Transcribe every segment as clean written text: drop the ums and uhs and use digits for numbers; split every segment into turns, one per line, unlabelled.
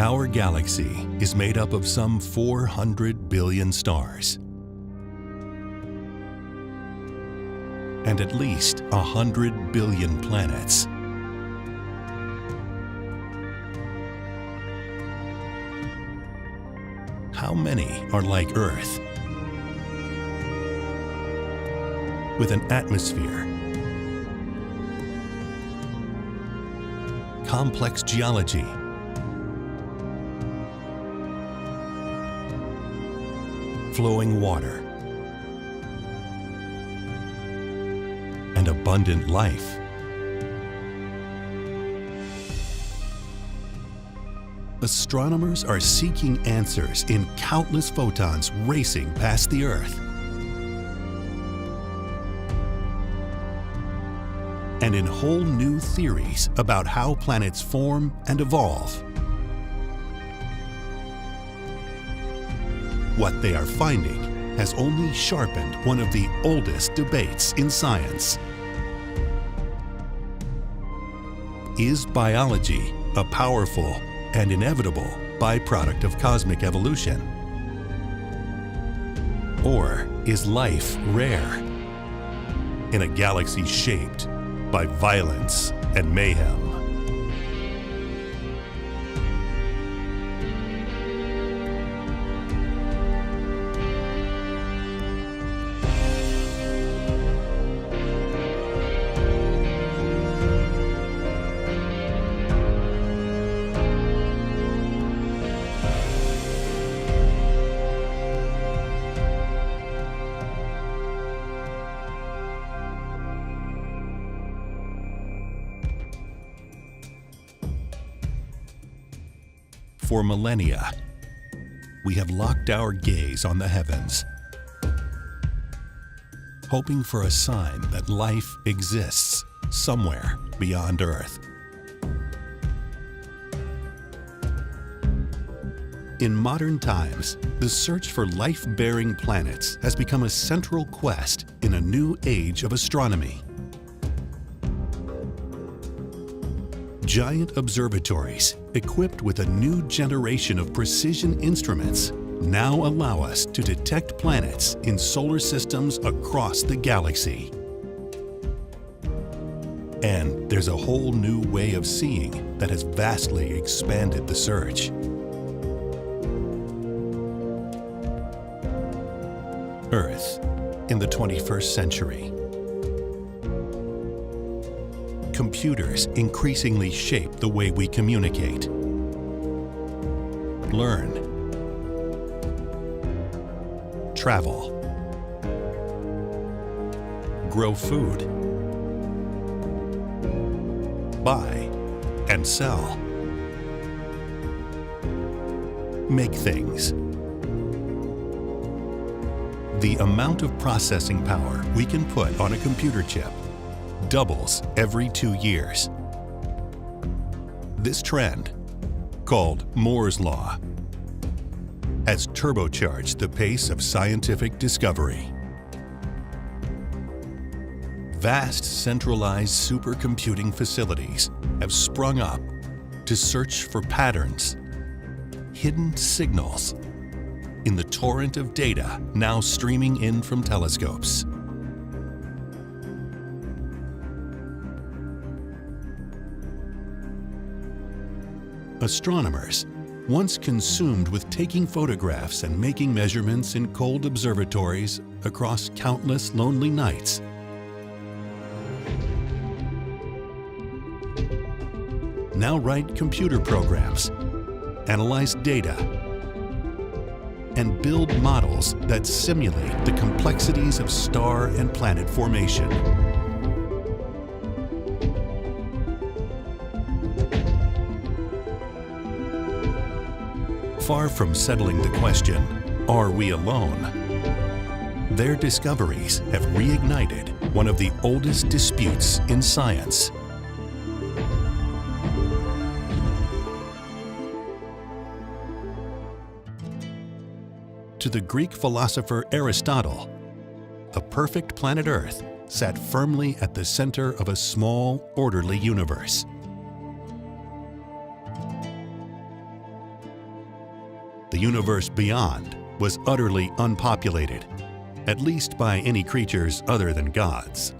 Our galaxy is made up of some 400 billion stars and at least 100 billion planets. How many are like Earth? With an atmosphere, complex geology, flowing water, and abundant life. Astronomers are seeking answers in countless photons racing past the Earth. And in whole new theories about how planets form and evolve. What they are finding has only sharpened one of the oldest debates in science. Is biology a powerful and inevitable byproduct of cosmic evolution? Or is life rare in a galaxy shaped by violence and mayhem? For millennia, we have locked our gaze on the heavens, hoping for a sign that life exists somewhere beyond Earth. In modern times, the search for life-bearing planets has become a central quest in a new age of astronomy. Giant observatories, equipped with a new generation of precision instruments, now allow us to detect planets in solar systems across the galaxy. And there's a whole new way of seeing that has vastly expanded the search. Earth in the 21st century. Computers increasingly shape the way we communicate, learn, travel, grow food, buy and sell, make things. The amount of processing power we can put on a computer chip doubles every 2 years. This trend, called Moore's Law, has turbocharged the pace of scientific discovery. Vast centralized supercomputing facilities have sprung up to search for patterns, hidden signals in the torrent of data now streaming in from telescopes. Astronomers, once consumed with taking photographs and making measurements in cold observatories across countless lonely nights, now write computer programs, analyze data, and build models that simulate the complexities of star and planet formation. Far from settling the question, are we alone? Their discoveries have reignited one of the oldest disputes in science. To the Greek philosopher Aristotle, a perfect planet Earth sat firmly at the center of a small, orderly universe. universe beyond was utterly unpopulated, at least by any creatures other than gods.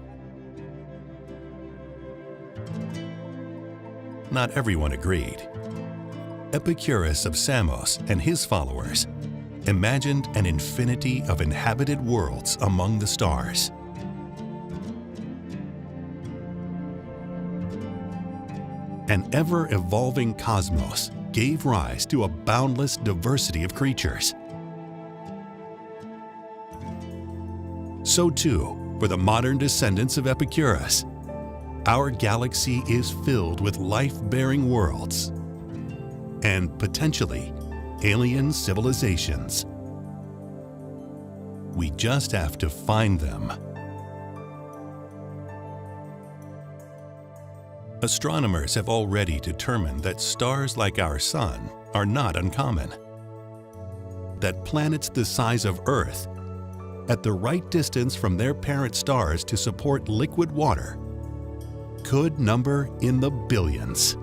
Not everyone agreed. Epicurus of Samos and his followers imagined an infinity of inhabited worlds among the stars. An ever-evolving cosmos gave rise to a boundless diversity of creatures. So too, for the modern descendants of Epicurus, our galaxy is filled with life-bearing worlds and, potentially, alien civilizations. We just have to find them. Astronomers have already determined that stars like our Sun are not uncommon. That planets the size of Earth, at the right distance from their parent stars to support liquid water, could number in the billions.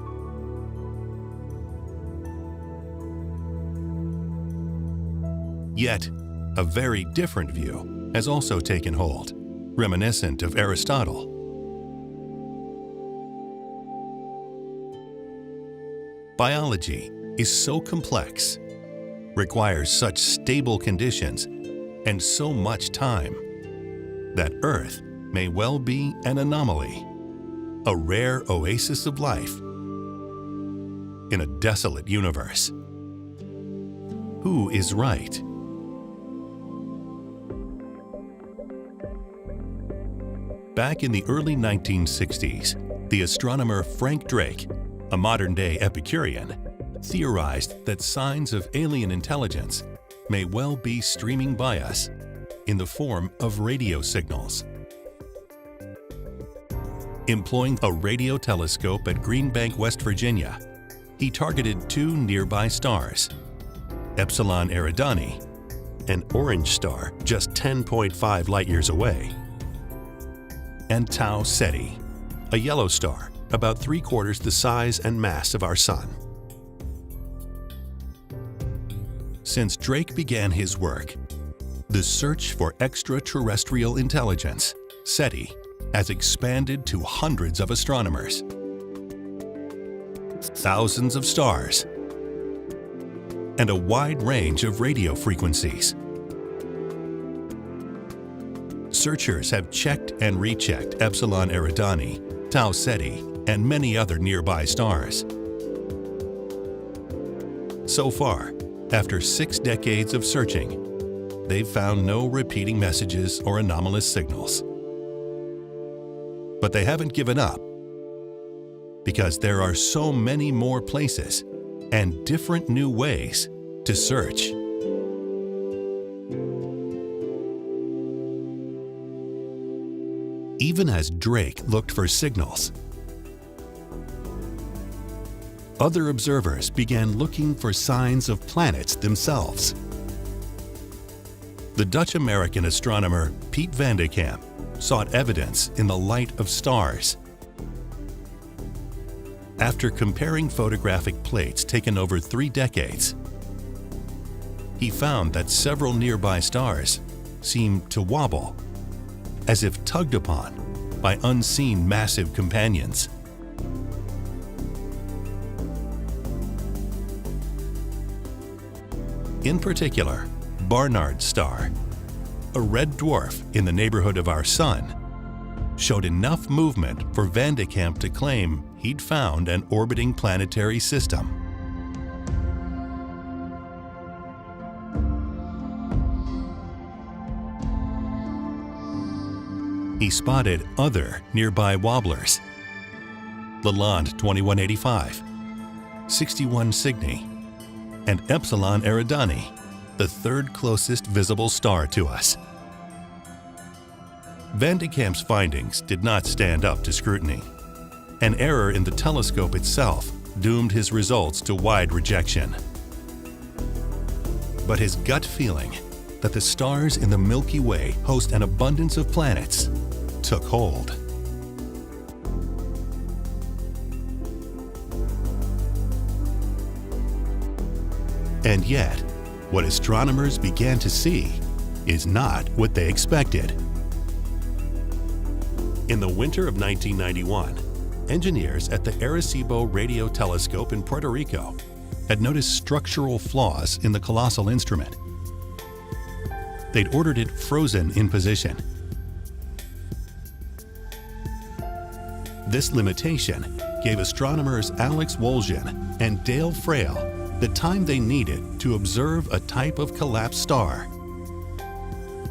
Yet, a very different view has also taken hold, reminiscent of Aristotle. Biology is so complex, requires such stable conditions, and so much time, that Earth may well be an anomaly, a rare oasis of life in a desolate universe. Who is right? Back in the early 1960s, the astronomer Frank Drake, a modern-day Epicurean, theorized that signs of alien intelligence may well be streaming by us in the form of radio signals. Employing a radio telescope at Green Bank, West Virginia, he targeted two nearby stars, Epsilon Eridani, an orange star just 10.5 light-years away, and Tau Ceti, a yellow star about 3/4 the size and mass of our Sun. Since Drake began his work, the search for extraterrestrial intelligence, SETI, has expanded to hundreds of astronomers, thousands of stars, and a wide range of radio frequencies. Searchers have checked and rechecked Epsilon Eridani, Tau Ceti, and many other nearby stars. So far, after 6 decades of searching, they've found no repeating messages or anomalous signals. But they haven't given up, because there are so many more places and different new ways to search. Even as Drake looked for signals, other observers began looking for signs of planets themselves. The Dutch-American astronomer Piet van de Kamp sought evidence in the light of stars. After comparing photographic plates taken over 3 decades, he found that several nearby stars seemed to wobble, as if tugged upon by unseen massive companions. In particular, Barnard's star, a red dwarf in the neighborhood of our Sun, showed enough movement for Van de Kamp to claim he'd found an orbiting planetary system. He spotted other nearby wobblers, Lalande 2185, 61 Cygni, and Epsilon Eridani, the 3rd closest visible star to us. Van de Kamp's findings did not stand up to scrutiny. An error in the telescope itself doomed his results to wide rejection. But his gut feeling that the stars in the Milky Way host an abundance of planets took hold. And yet, what astronomers began to see is not what they expected. In the winter of 1991, engineers at the Arecibo Radio Telescope in Puerto Rico had noticed structural flaws in the colossal instrument. They'd ordered it frozen in position. This limitation gave astronomers Alex Woljan and Dale Frail the time they needed to observe a type of collapsed star,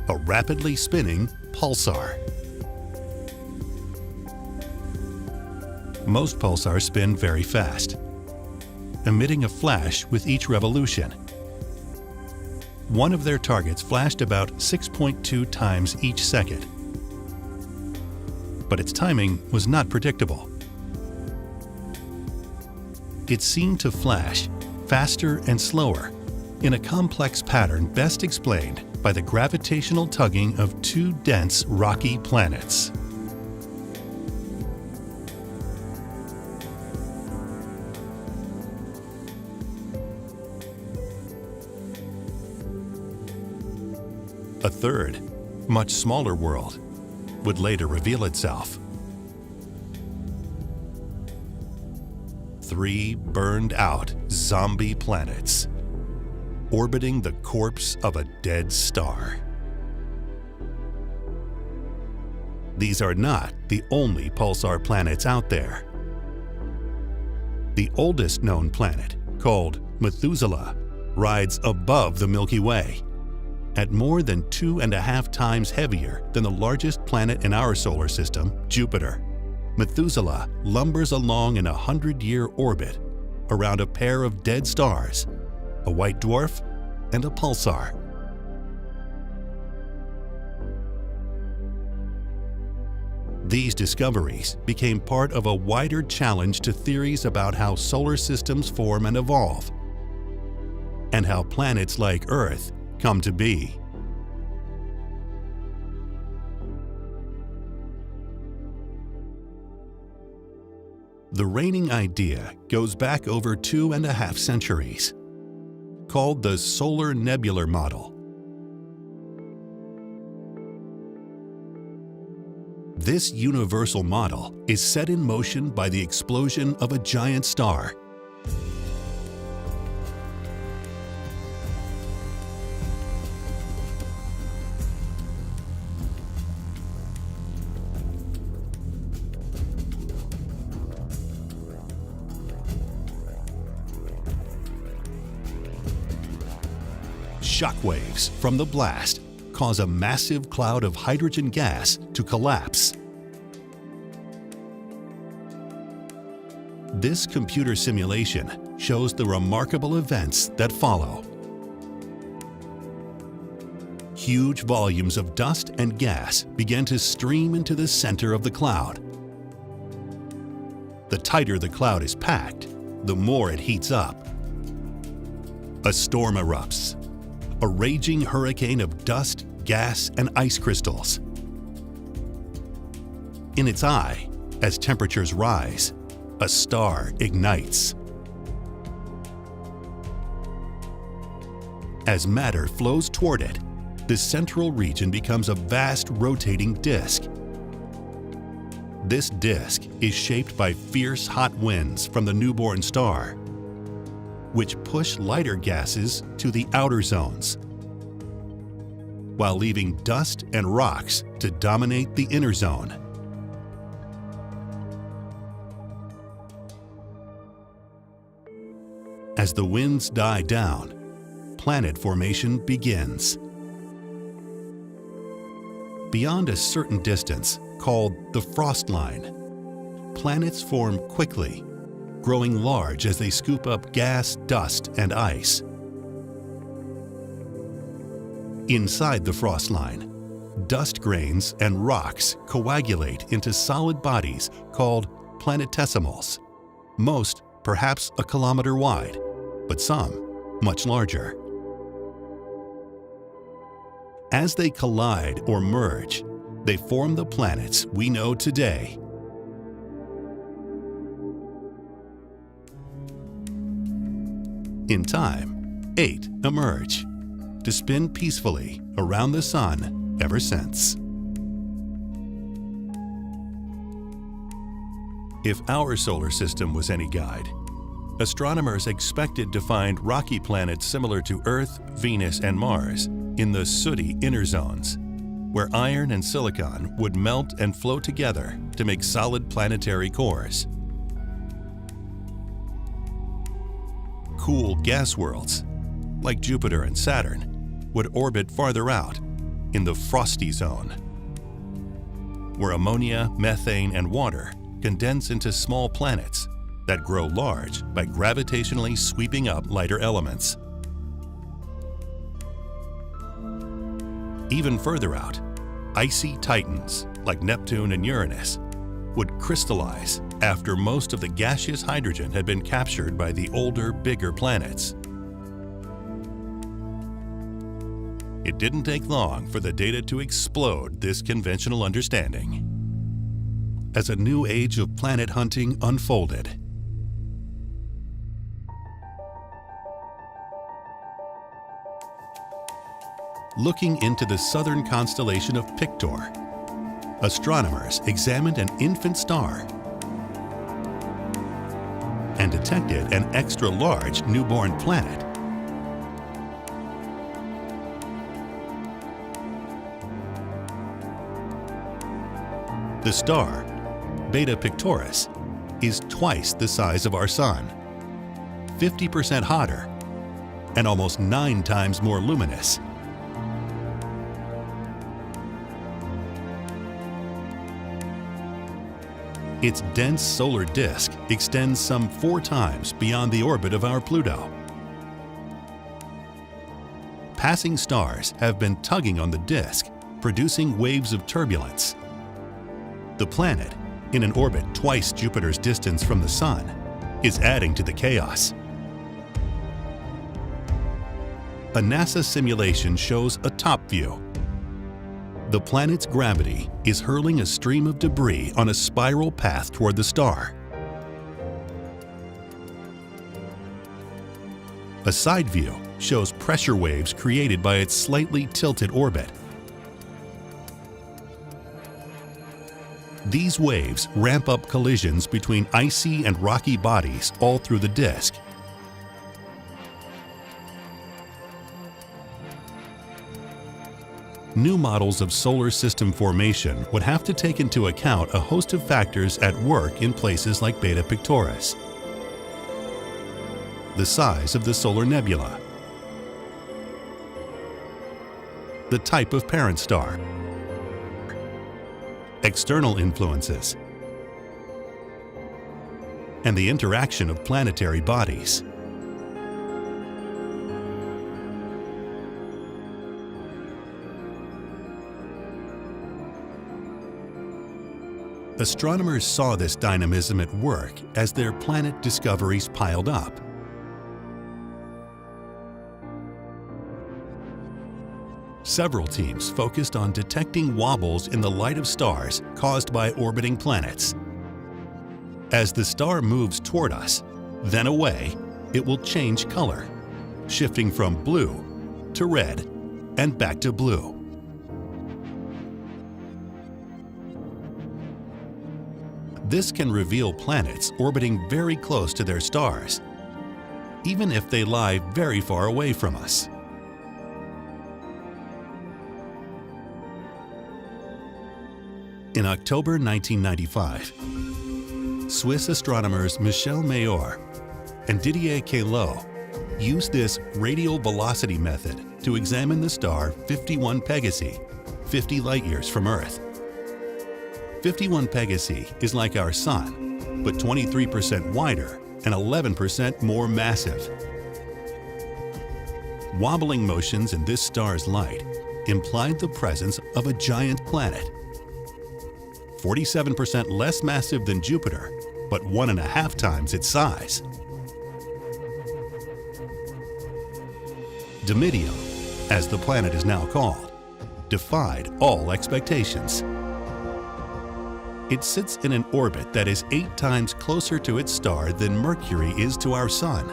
a rapidly spinning pulsar. Most pulsars spin very fast, emitting a flash with each revolution. One of their targets flashed about 6.2 times each second, but its timing was not predictable. It seemed to flash faster and slower in a complex pattern best explained by the gravitational tugging of two dense rocky planets. A third, much smaller world would later reveal itself. 3 burned-out zombie planets orbiting the corpse of a dead star. These are not the only pulsar planets out there. The oldest known planet, called Methuselah, rides above the Milky Way. At more than 2.5 times heavier than the largest planet in our solar system, Jupiter, Methuselah lumbers along in a 100-year orbit around a pair of dead stars, a white dwarf and a pulsar. These discoveries became part of a wider challenge to theories about how solar systems form and evolve, and how planets like Earth come to be. The reigning idea goes back over 2.5 centuries, called the solar nebular model. This universal model is set in motion by the explosion of a giant star. Shockwaves from the blast cause a massive cloud of hydrogen gas to collapse. This computer simulation shows the remarkable events that follow. Huge volumes of dust and gas begin to stream into the center of the cloud. The tighter the cloud is packed, the more it heats up. A storm erupts, a raging hurricane of dust, gas, and ice crystals. In its eye, as temperatures rise, a star ignites. As matter flows toward it, the central region becomes a vast rotating disk. This disk is shaped by fierce hot winds from the newborn star, which push lighter gases to the outer zones, while leaving dust and rocks to dominate the inner zone. As the winds die down, planet formation begins. Beyond a certain distance, called the frost line, planets form quickly, growing large as they scoop up gas, dust, and ice. Inside the frost line, dust grains and rocks coagulate into solid bodies called planetesimals, most perhaps a kilometer wide, but some much larger. As they collide or merge, they form the planets we know today. In time, 8 emerge to spin peacefully around the Sun ever since. If our solar system was any guide, astronomers expected to find rocky planets similar to Earth, Venus, and Mars in the sooty inner zones, where iron and silicon would melt and flow together to make solid planetary cores. Cool gas worlds, like Jupiter and Saturn, would orbit farther out in the frosty zone, where ammonia, methane, and water condense into small planets that grow large by gravitationally sweeping up lighter elements. Even further out, icy titans like Neptune and Uranus would crystallize after most of the gaseous hydrogen had been captured by the older, bigger planets. It didn't take long for the data to explode this conventional understanding. As a new age of planet hunting unfolded, looking into the southern constellation of Pictor, astronomers examined an infant star and detected an extra-large newborn planet. The star, Beta Pictoris, is twice the size of our Sun, 50% hotter, and almost 9 times more luminous. Its dense solar disk extends some 4 times beyond the orbit of our Pluto. Passing stars have been tugging on the disk, producing waves of turbulence. The planet, in an orbit twice Jupiter's distance from the Sun, is adding to the chaos. A NASA simulation shows a top view. The planet's gravity is hurling a stream of debris on a spiral path toward the star. A side view shows pressure waves created by its slightly tilted orbit. These waves ramp up collisions between icy and rocky bodies all through the disk. New models of solar system formation would have to take into account a host of factors at work in places like Beta Pictoris. The size of the solar nebula, the type of parent star, external influences, and the interaction of planetary bodies. Astronomers saw this dynamism at work as their planet discoveries piled up. Several teams focused on detecting wobbles in the light of stars caused by orbiting planets. As the star moves toward us, then away, it will change color, shifting from blue to red and back to blue. This can reveal planets orbiting very close to their stars, even if they lie very far away from us. In October 1995, Swiss astronomers Michel Mayor and Didier Queloz used this radial velocity method to examine the star 51 Pegasi, 50 light-years from Earth. 51 Pegasi is like our Sun, but 23% wider and 11% more massive. Wobbling motions in this star's light implied the presence of a giant planet, 47% less massive than Jupiter, but 1.5 times its size. Dimidium, as the planet is now called, defied all expectations. It sits in an orbit that is 8 times closer to its star than Mercury is to our Sun.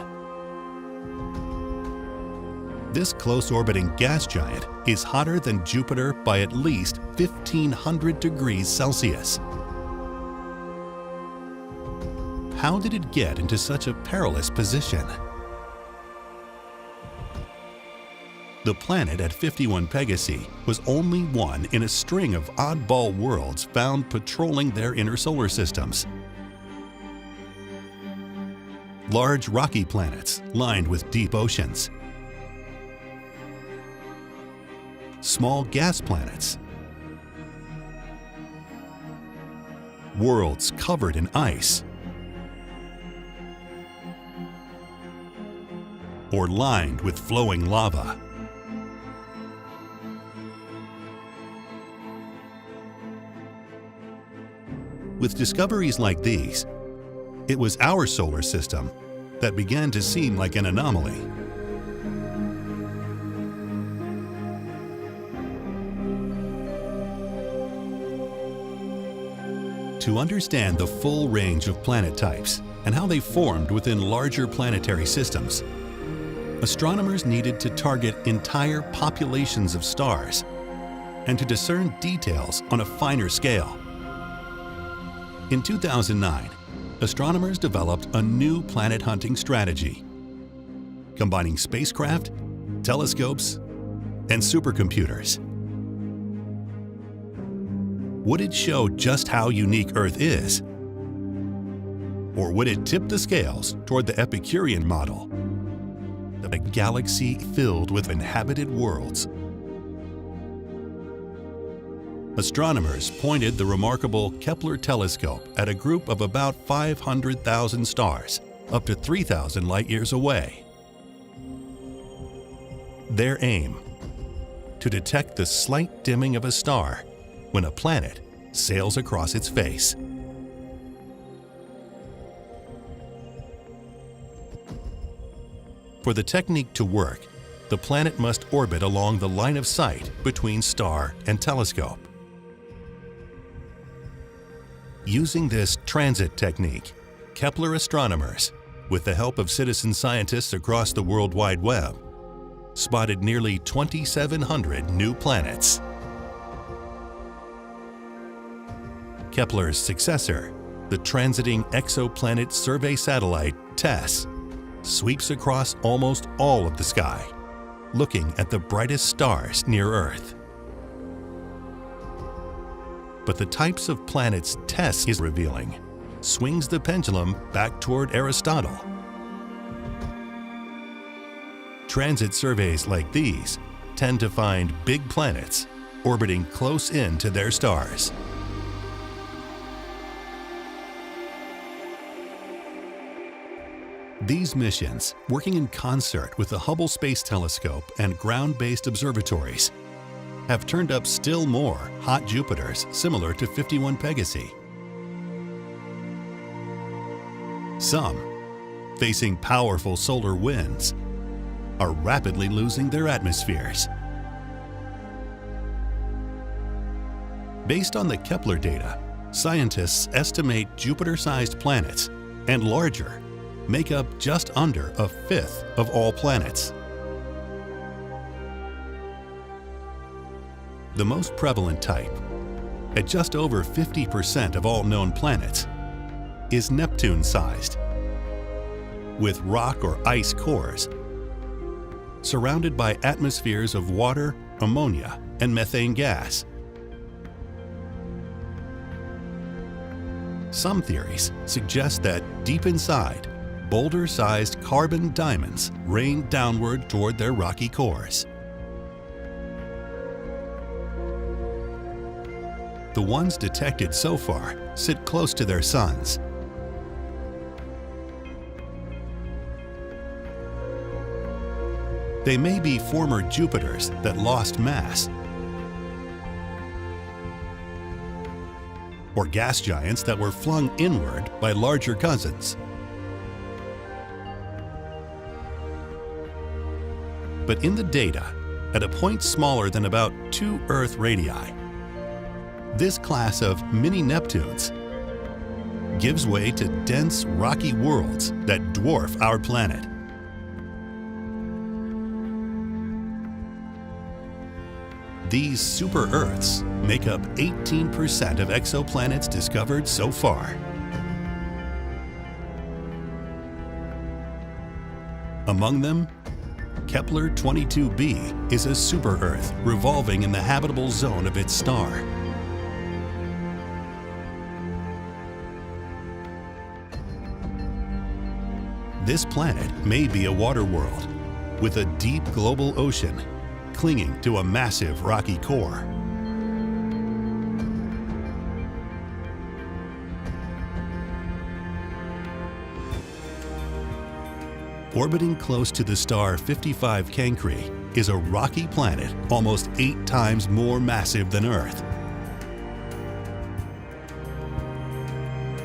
This close-orbiting gas giant is hotter than Jupiter by at least 1,500 degrees Celsius. How did it get into such a perilous position? The planet at 51 Pegasi was only one in a string of oddball worlds found patrolling their inner solar systems. Large rocky planets lined with deep oceans. Small gas planets. Worlds covered in ice. Or lined with flowing lava. With discoveries like these, it was our solar system that began to seem like an anomaly. To understand the full range of planet types and how they formed within larger planetary systems, astronomers needed to target entire populations of stars and to discern details on a finer scale. In 2009, astronomers developed a new planet hunting strategy, combining spacecraft, telescopes, and supercomputers. Would it show just how unique Earth is? Or would it tip the scales toward the Epicurean model, a galaxy filled with inhabited worlds? Astronomers pointed the remarkable Kepler telescope at a group of about 500,000 stars, up to 3,000 light-years away. Their aim: to detect the slight dimming of a star when a planet sails across its face. For the technique to work, the planet must orbit along the line of sight between star and telescope. Using this transit technique, Kepler astronomers, with the help of citizen scientists across the World Wide Web, spotted nearly 2,700 new planets. Kepler's successor, the transiting exoplanet survey satellite TESS, sweeps across almost all of the sky, looking at the brightest stars near Earth. But the types of planets TESS is revealing swings the pendulum back toward Aristotle. Transit surveys like these tend to find big planets orbiting close in to their stars. These missions, working in concert with the Hubble Space Telescope and ground-based observatories, have turned up still more hot Jupiters similar to 51 Pegasi. Some, facing powerful solar winds, are rapidly losing their atmospheres. Based on the Kepler data, scientists estimate Jupiter-sized planets and larger make up just under a fifth of all planets. The most prevalent type, at just over 50% of all known planets, is Neptune-sized, with rock or ice cores, surrounded by atmospheres of water, ammonia, and methane gas. Some theories suggest that deep inside, boulder-sized carbon diamonds rain downward toward their rocky cores. The ones detected so far sit close to their suns. They may be former Jupiters that lost mass, or gas giants that were flung inward by larger cousins. But in the data, at a point smaller than about 2 Earth radii, this class of mini-Neptunes gives way to dense, rocky worlds that dwarf our planet. These super-Earths make up 18% of exoplanets discovered so far. Among them, Kepler 22b is a super-Earth revolving in the habitable zone of its star. This planet may be a water world with a deep global ocean clinging to a massive rocky core. Orbiting close to the star 55 Cancri is a rocky planet almost 8 times more massive than Earth.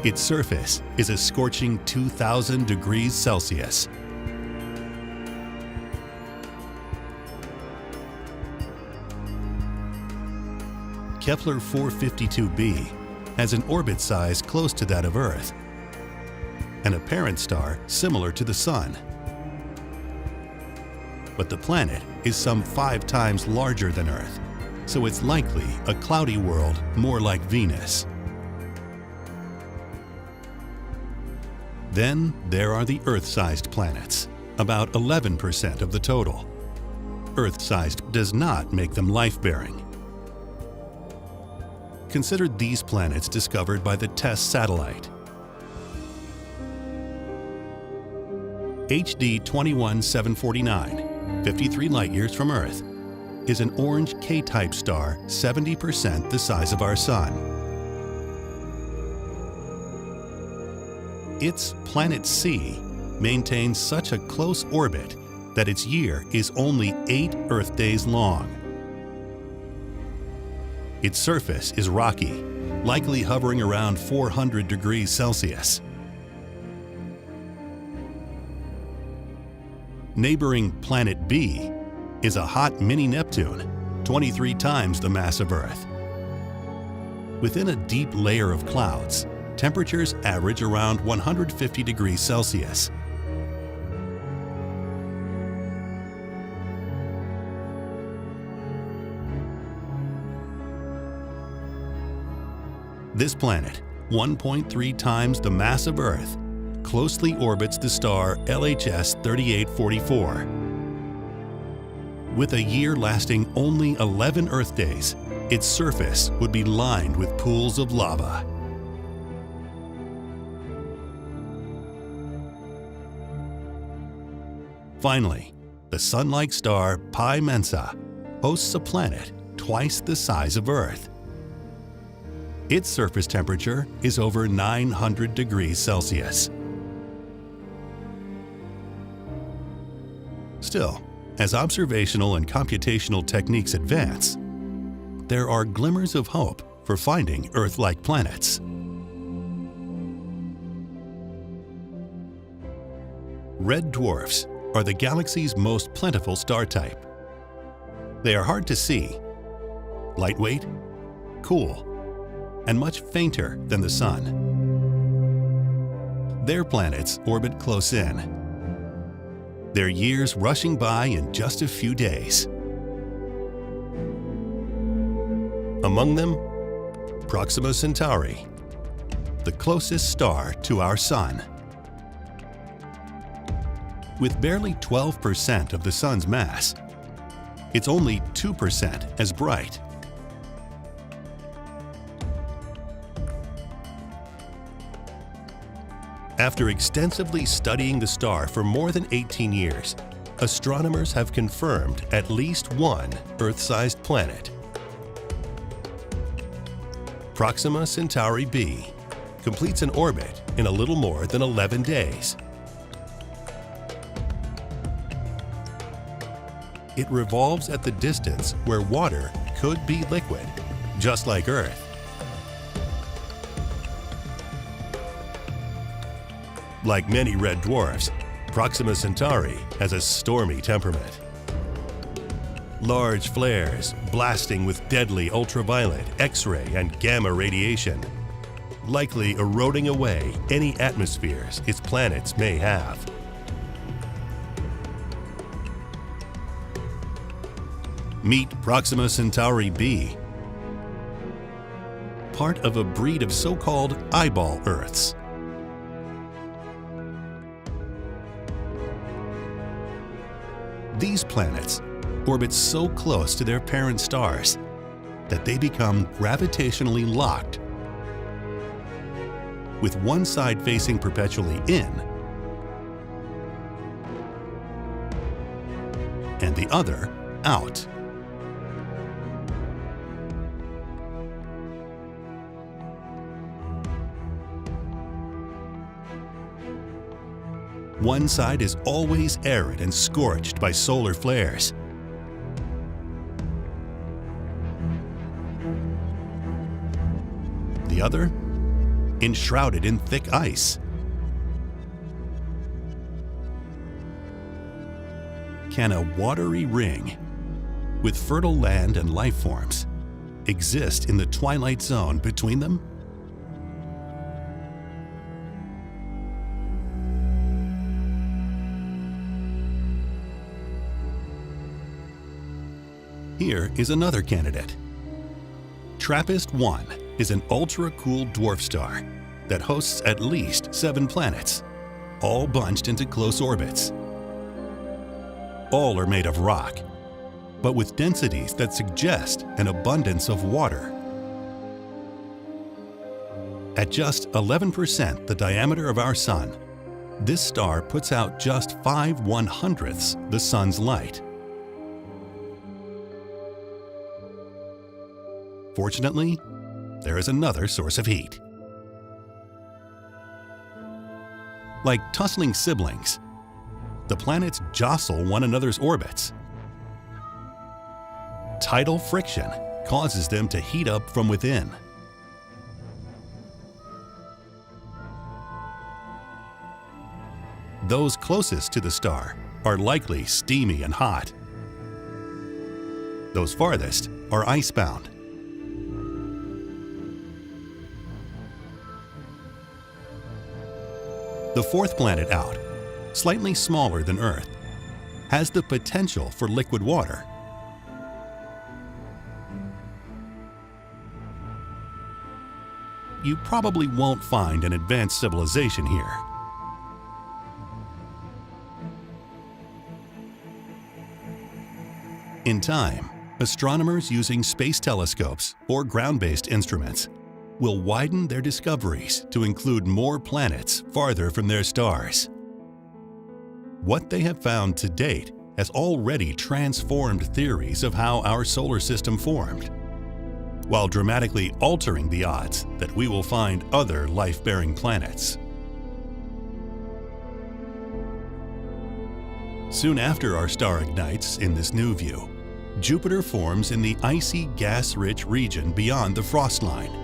Its surface is a scorching 2,000 degrees Celsius. Kepler 452b has an orbit size close to that of Earth, and a parent star similar to the Sun. But the planet is some 5 times larger than Earth, so it's likely a cloudy world more like Venus. Then there are the Earth-sized planets, about 11% of the total. Earth-sized does not make them life-bearing. Consider these planets discovered by the TESS satellite. HD 21749, 53 light-years from Earth, is an orange K-type star 70% the size of our Sun. Its planet C maintains such a close orbit that its year is only 8 Earth days long. Its surface is rocky, likely hovering around 400 degrees Celsius. Neighboring Planet B is a hot mini-Neptune, 23 times the mass of Earth. Within a deep layer of clouds, temperatures average around 150 degrees Celsius. This planet, 1.3 times the mass of Earth, closely orbits the star LHS 3844. With a year lasting only 11 Earth days, its surface would be lined with pools of lava. Finally, the Sun-like star Pi Mensa hosts a planet twice the size of Earth. Its surface temperature is over 900 degrees Celsius. Still, as observational and computational techniques advance, there are glimmers of hope for finding Earth-like planets. Red dwarfs are the galaxy's most plentiful star type. They are hard to see, lightweight, cool, and much fainter than the Sun. Their planets orbit close in, their years rushing by in just a few days. Among them, Proxima Centauri, the closest star to our Sun. With barely 12% of the Sun's mass, it's only 2% as bright. After extensively studying the star for more than 18 years, astronomers have confirmed at least one Earth-sized planet. Proxima Centauri b completes an orbit in a little more than 11 days. It revolves at the distance where water could be liquid, just like Earth. Like many red dwarfs, Proxima Centauri has a stormy temperament. Large flares blasting with deadly ultraviolet, X-ray, and gamma radiation, likely eroding away any atmospheres its planets may have. Meet Proxima Centauri b, part of a breed of so-called eyeball Earths. These planets orbit so close to their parent stars that they become gravitationally locked, with one side facing perpetually in and the other out. One side is always arid and scorched by solar flares. The other, enshrouded in thick ice. Can a watery ring with fertile land and life forms exist in the twilight zone between them? Here is another candidate. TRAPPIST-1 is an ultra-cool dwarf star that hosts at least 7 planets, all bunched into close orbits. All are made of rock, but with densities that suggest an abundance of water. At just 11% the diameter of our Sun, this star puts out just 5/100ths the Sun's light. Fortunately, there is another source of heat. Like tussling siblings, the planets jostle one another's orbits. Tidal friction causes them to heat up from within. Those closest to the star are likely steamy and hot. Those farthest are icebound. The fourth planet out, slightly smaller than Earth, has the potential for liquid water. You probably won't find an advanced civilization here. In time, astronomers using space telescopes or ground-based instruments will widen their discoveries to include more planets farther from their stars. What they have found to date has already transformed theories of how our solar system formed, while dramatically altering the odds that we will find other life-bearing planets. Soon after our star ignites in this new view, Jupiter forms in the icy, gas-rich region beyond the frost line.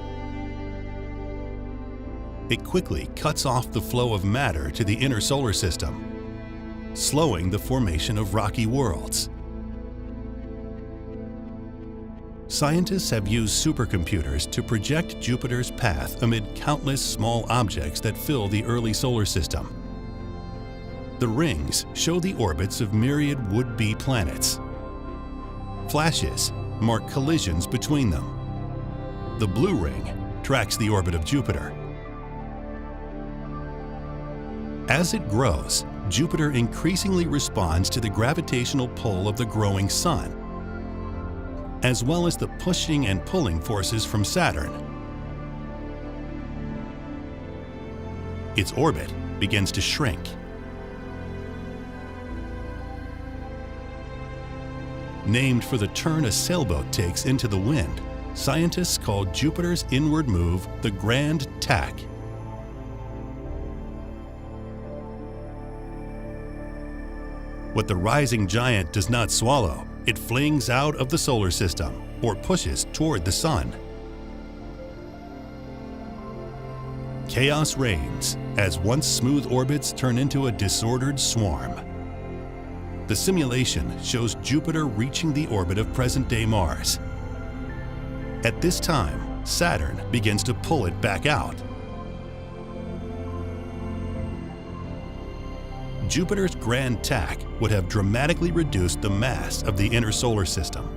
It quickly cuts off the flow of matter to the inner solar system, slowing the formation of rocky worlds. Scientists have used supercomputers to project Jupiter's path amid countless small objects that fill the early solar system. The rings show the orbits of myriad would-be planets. Flashes mark collisions between them. The blue ring tracks the orbit of Jupiter. As it grows, Jupiter increasingly responds to the gravitational pull of the growing Sun, as well as the pushing and pulling forces from Saturn. Its orbit begins to shrink. Named for the turn a sailboat takes into the wind, scientists call Jupiter's inward move the Grand Tack. What the rising giant does not swallow, it flings out of the solar system or pushes toward the Sun. Chaos reigns as once smooth orbits turn into a disordered swarm. The simulation shows Jupiter reaching the orbit of present-day Mars. At this time, Saturn begins to pull it back out. Jupiter's grand tack would have dramatically reduced the mass of the inner solar system,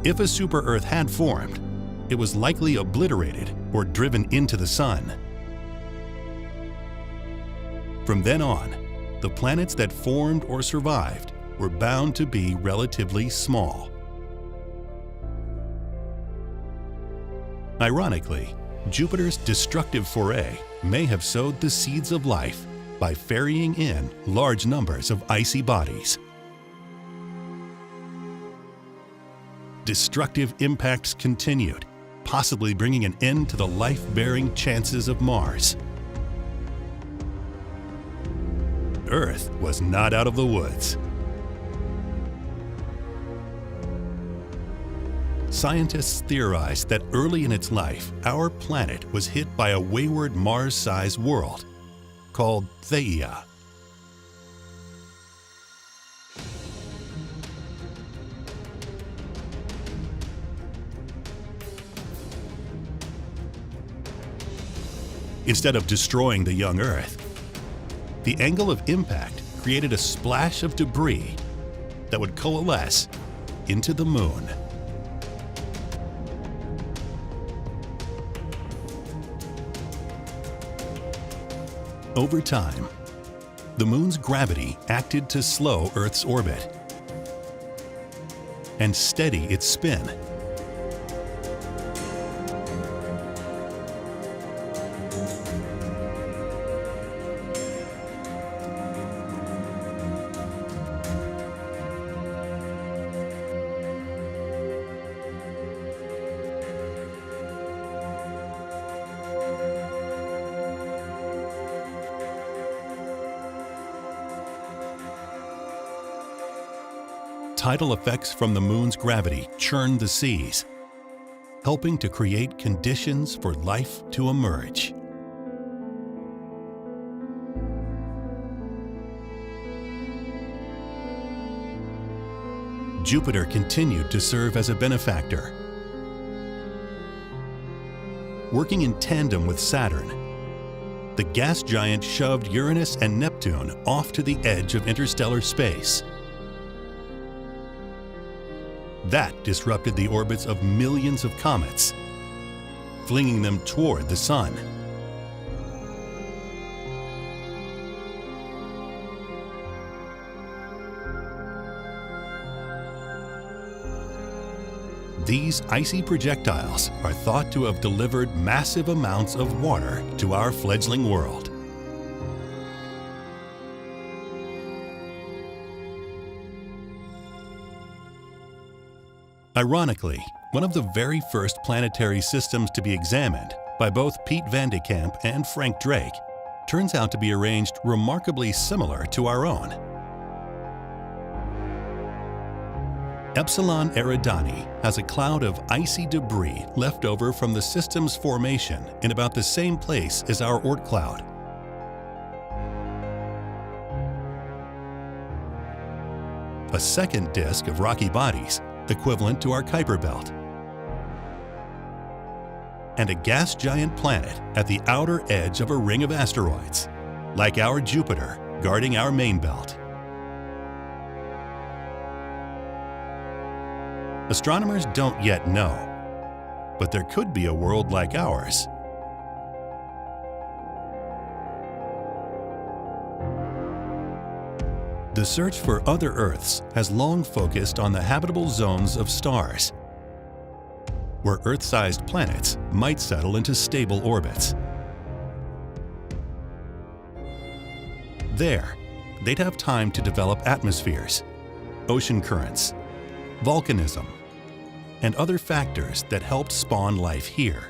If a super-Earth had formed, it was likely obliterated or driven into the Sun. From then on, the planets that formed or survived were bound to be relatively small. Ironically, Jupiter's destructive foray may have sowed the seeds of life by ferrying in large numbers of icy bodies. Destructive impacts continued, possibly bringing an end to the life-bearing chances of Mars. Earth was not out of the woods. Scientists theorized that early in its life, our planet was hit by a wayward Mars-sized world called Theia. Instead of destroying the young Earth, the angle of impact created a splash of debris that would coalesce into the Moon. Over time, the Moon's gravity acted to slow Earth's orbit and steady its spin. Tidal effects from the Moon's gravity churned the seas, helping to create conditions for life to emerge. Jupiter continued to serve as a benefactor. Working in tandem with Saturn, the gas giant shoved Uranus and Neptune off to the edge of interstellar space. That disrupted the orbits of millions of comets, flinging them toward the Sun. These icy projectiles are thought to have delivered massive amounts of water to our fledgling world. Ironically, one of the very first planetary systems to be examined by both Pete Van de Kamp and Frank Drake turns out to be arranged remarkably similar to our own. Epsilon Eridani has a cloud of icy debris left over from the system's formation in about the same place as our Oort cloud. A second disk of rocky bodies, equivalent to our Kuiper belt, and a gas giant planet at the outer edge of a ring of asteroids, like our Jupiter guarding our main belt. Astronomers don't yet know, but there could be a world like ours. The search for other Earths has long focused on the habitable zones of stars, where Earth-sized planets might settle into stable orbits. There, they'd have time to develop atmospheres, ocean currents, volcanism, and other factors that helped spawn life here.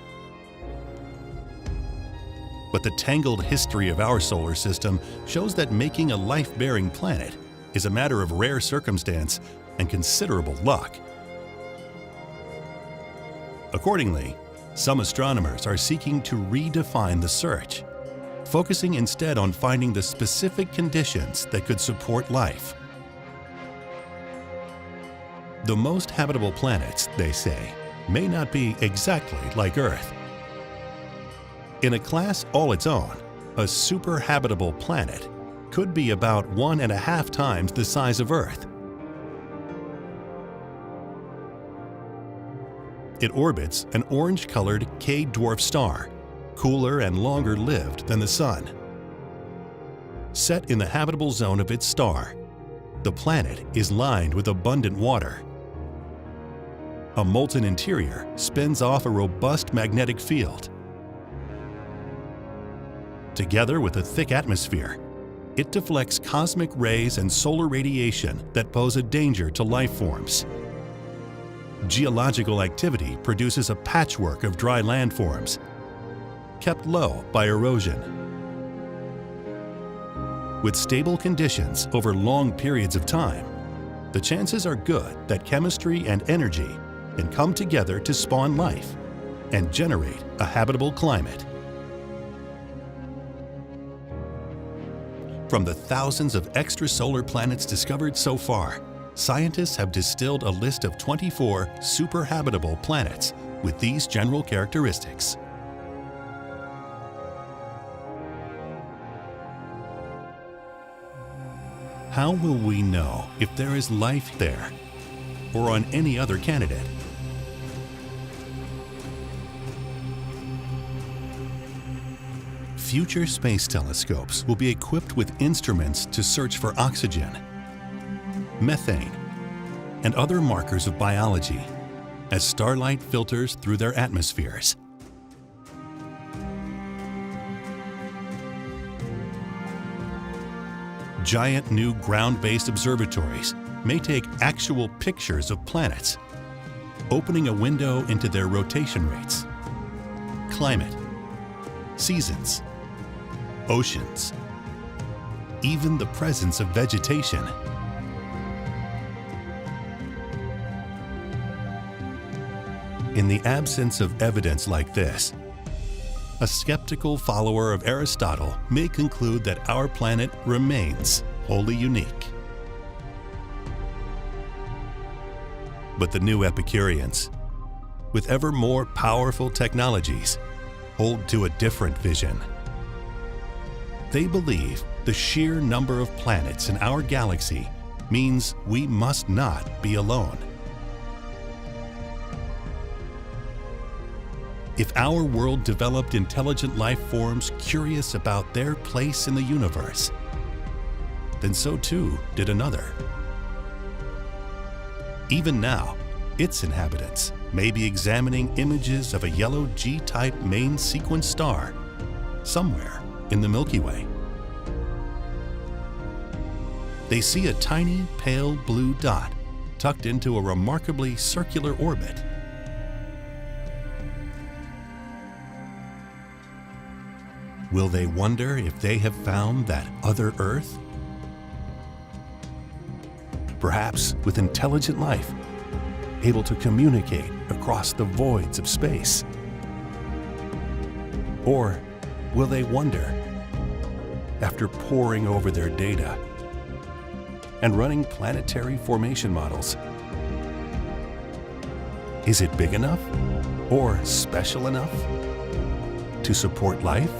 But the tangled history of our solar system shows that making a life-bearing planet is a matter of rare circumstance and considerable luck. Accordingly, some astronomers are seeking to redefine the search, focusing instead on finding the specific conditions that could support life. The most habitable planets, they say, may not be exactly like Earth. In a class all its own, a super-habitable planet could be about 1.5 times the size of Earth. It orbits an orange-colored K-dwarf star, cooler and longer lived than the Sun. Set in the habitable zone of its star, the planet is lined with abundant water. A molten interior spins off a robust magnetic field. Together with a thick atmosphere, it deflects cosmic rays and solar radiation that pose a danger to life forms. Geological activity produces a patchwork of dry landforms, kept low by erosion. With stable conditions over long periods of time, the chances are good that chemistry and energy can come together to spawn life and generate a habitable climate. From the thousands of extrasolar planets discovered so far, scientists have distilled a list of 24 super-habitable planets with these general characteristics. How will we know if there is life there or on any other candidate? Future space telescopes will be equipped with instruments to search for oxygen, methane, and other markers of biology as starlight filters through their atmospheres. Giant new ground-based observatories may take actual pictures of planets, opening a window into their rotation rates, climate, seasons, oceans, even the presence of vegetation. In the absence of evidence like this, a skeptical follower of Aristotle may conclude that our planet remains wholly unique. But the new Epicureans, with ever more powerful technologies, hold to a different vision. They believe the sheer number of planets in our galaxy means we must not be alone. If our world developed intelligent life forms curious about their place in the universe, then so too did another. Even now, its inhabitants may be examining images of a yellow G-type main sequence star somewhere in the Milky Way. They see a tiny pale blue dot tucked into a remarkably circular orbit. Will they wonder if they have found that other Earth? Perhaps with intelligent life, able to communicate across the voids of space. Or will they wonder, after poring over their data and running planetary formation models, is it big enough or special enough to support life?